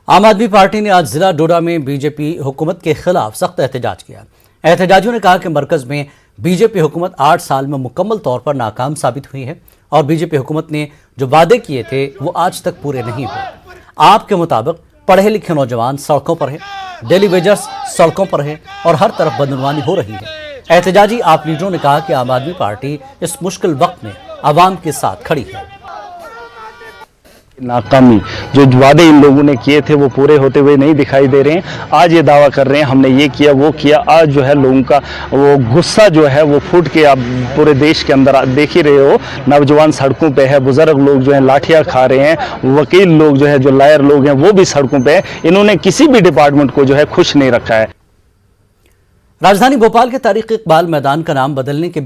आम आदमी पार्टी ने आज जिला डोडा में बीजेपी हुकूमत के खिलाफ सख्त एहतजाज किया। एहतजाजियों ने कहा कि मरकज में बीजेपी हुकूमत 8 साल में मुकम्मल तौर पर नाकाम साबित हुई है और बीजेपी हुकूमत ने जो वादे किए थे वो आज तक पूरे नहीं हुए। आपके मुताबिक पढ़े लिखे नौजवान सड़कों पर हैं, डेली वेजर्स सड़कों पर हैं और हर तरफ बदनवानी हो रही है। एहतजाजी आप लीडरों ने कहा कि आम आदमी पार्टी इस मुश्किल वक्त में आवाम के साथ खड़ी है। नाकामी जो वादे इन लोगों ने किए थे वो पूरे होते हुए नहीं दिखाई दे रहे हैं। आज ये दावा कर रहे हैं हमने ये किया वो किया। आज जो है लोगों का वो गुस्सा जो है वो फूट के आप पूरे देश के अंदर देख ही रहे हो। नौजवान सड़कों पे है, बुजुर्ग लोग जो है लाठियां खा रहे हैं, वकील लोग जो है जो लायर लोग हैं वो भी सड़कों पे है। इन्होंने किसी भी डिपार्टमेंट को जो है खुश नहीं रखा है। राजधानी भोपाल के तारिक इकबाल मैदान का नाम बदलने के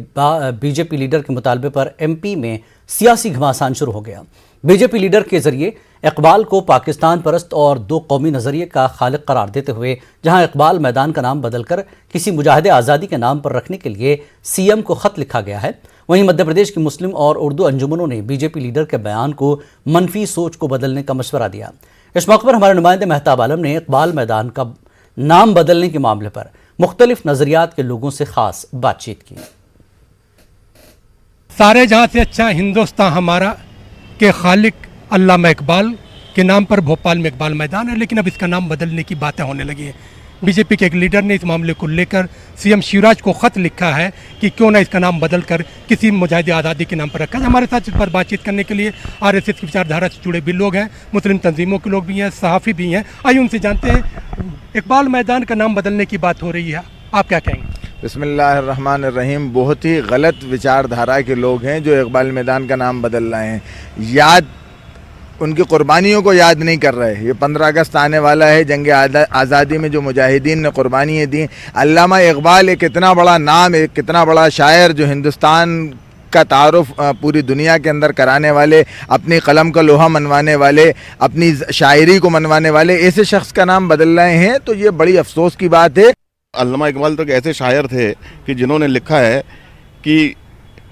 बीजेपी लीडर के मुतालबे पर एमपी में सियासी घमासान शुरू हो गया। बीजेपी लीडर के जरिए इकबाल को पाकिस्तान परस्त और दो कौमी नजरिए का खालिक करार देते हुए जहां इकबाल मैदान का नाम बदलकर किसी मुजाहिदे आज़ादी के नाम पर रखने के लिए सीएम को खत लिखा गया है, वहीं मध्य प्रदेश की मुस्लिम और उर्दू अंजुमनों ने बीजेपी लीडर के बयान को मनफी सोच को बदलने का मशवरा दिया। इस मौके पर हमारे नुमाइंदे मेहताब आलम ने इकबाल मैदान का नाम बदलने के मामले पर मुख्तलिफ नजरियात के लोगों से खास बातचीत की। सारे जहां से अच्छा हिंदुस्तान हमारा के खालिक अल्लामा इकबाल के नाम पर भोपाल में इकबाल मैदान है, लेकिन अब इसका नाम बदलने की बातें होने लगी हैं। बीजेपी के एक लीडर ने इस मामले को लेकर सीएम शिवराज को खत लिखा है कि क्यों ना इसका नाम बदलकर किसी मुजाहिदे आज़ादी के नाम पर रखा जाए। हमारे साथ इस पर बातचीत करने के लिए आरएसएस की विचारधारा से जुड़े भी लोग हैं, मुस्लिम तंजीमों के लोग भी हैं, सहाफ़ी भी हैं। आइए उनसे जानते हैं। इकबाल मैदान का नाम बदलने की बात हो रही है, आप क्या कहेंगे? बिस्मिल्लाहिर्रहमानिर्रहीम। बहुत ही गलत विचारधारा के लोग हैं जो इकबाल मैदान का नाम बदल रहे हैं। याद उनकी कुर्बानियों को याद नहीं कर रहे। ये 15 अगस्त आने वाला है, जंग आज़ादी में जो मुजाहिदीन ने कुर्बानियाँ दी। अल्लामा इकबाल एक इतना बड़ा नाम, एक कितना बड़ा शायर जो हिंदुस्तान का तारुफ पूरी दुनिया के अंदर कराने वाले, अपनी कलम का लोहा मनवाने वाले, अपनी शायरी को मनवाने वाले ऐसे शख्स का नाम बदल रहे हैं, तो ये बड़ी अफसोस की बात है। अल्लामा इकबाल तो ऐसे शायर थे कि जिन्होंने लिखा है कि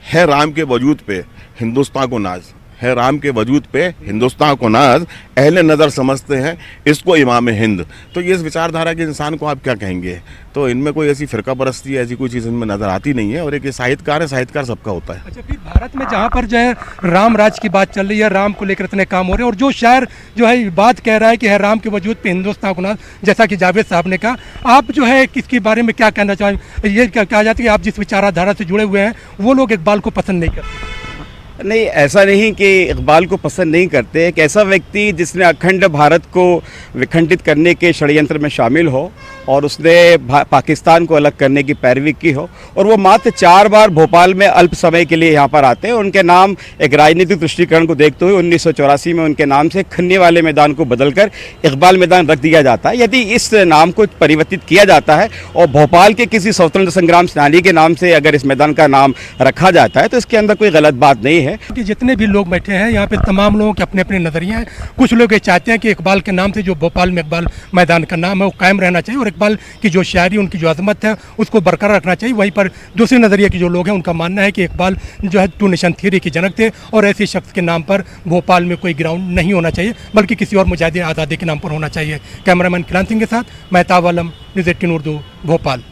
है राम के वजूद पे हिंदुस्तान को नाज, है राम के वजूद पे हिंदुस्तान को नाज, अहले नज़र समझते हैं इसको इमाम हिंद। तो ये इस विचारधारा के इंसान को आप क्या कहेंगे? तो इनमें कोई ऐसी फ़िरका परस्ती ऐसी कोई चीज़ इनमें नज़र आती नहीं है। और एक साहित्यकार है, साहित्यकार सबका होता है। अच्छा, फिर भारत में जहाँ पर जो है राम राज की बात चल रही है, राम को लेकर इतने काम हो रहे हैं और जो शायर जो है बात कह रहा है कि है राम के वजूद पे हिंदुस्तान को नाज, जैसा कि जावेद साहब ने कहा, आप जो है किसके बारे में क्या कहना चाहेंगे? ये कहा जाता है कि आप जिस विचारधारा से जुड़े हुए हैं वो लोग इकबाल को पसंद नहीं करते। नहीं, ऐसा नहीं कि इकबाल को पसंद नहीं करते। एक ऐसा व्यक्ति जिसने अखंड भारत को विखंडित करने के षड्यंत्र में शामिल हो और उसने पाकिस्तान को अलग करने की पैरवी की हो, और वो मात्र 4 बार भोपाल में अल्प समय के लिए यहाँ पर आते हैं। उनके नाम एक राजनीतिक दृष्टिकोण को देखते हुए 1984 में उनके नाम से खन्ने वाले मैदान को बदलकर इकबाल मैदान रख दिया जाता है। यदि इस नाम को परिवर्तित किया जाता है और भोपाल के किसी स्वतंत्र संग्राम सेनानी के नाम से अगर इस मैदान का नाम रखा जाता है तो इसके अंदर कोई गलत बात नहीं है। कि जितने भी लोग बैठे हैं यहाँ पे तमाम लोगों के अपने अपने नज़रिए हैं। कुछ लोग ये चाहते हैं कि इकबाल के नाम से जो भोपाल में इकबाल मैदान का नाम है वो कायम रहना चाहिए और इकबाल की जो शायरी, उनकी जो अजमत है उसको बरकरार रखना चाहिए। वहीं पर दूसरे नज़रिए के जो लोग हैं उनका मानना है कि इकबाल जो है टू नेशन थ्योरी के जनक थे और ऐसे शख्स के नाम पर भोपाल में कोई ग्राउंड नहीं होना चाहिए, बल्कि किसी और मुजाहिदे आज़ादी के नाम पर होना चाहिए। कैमरामैन किलान सिंह के साथ मेहताब आलम, न्यूज़ 18 उर्दू, भोपाल।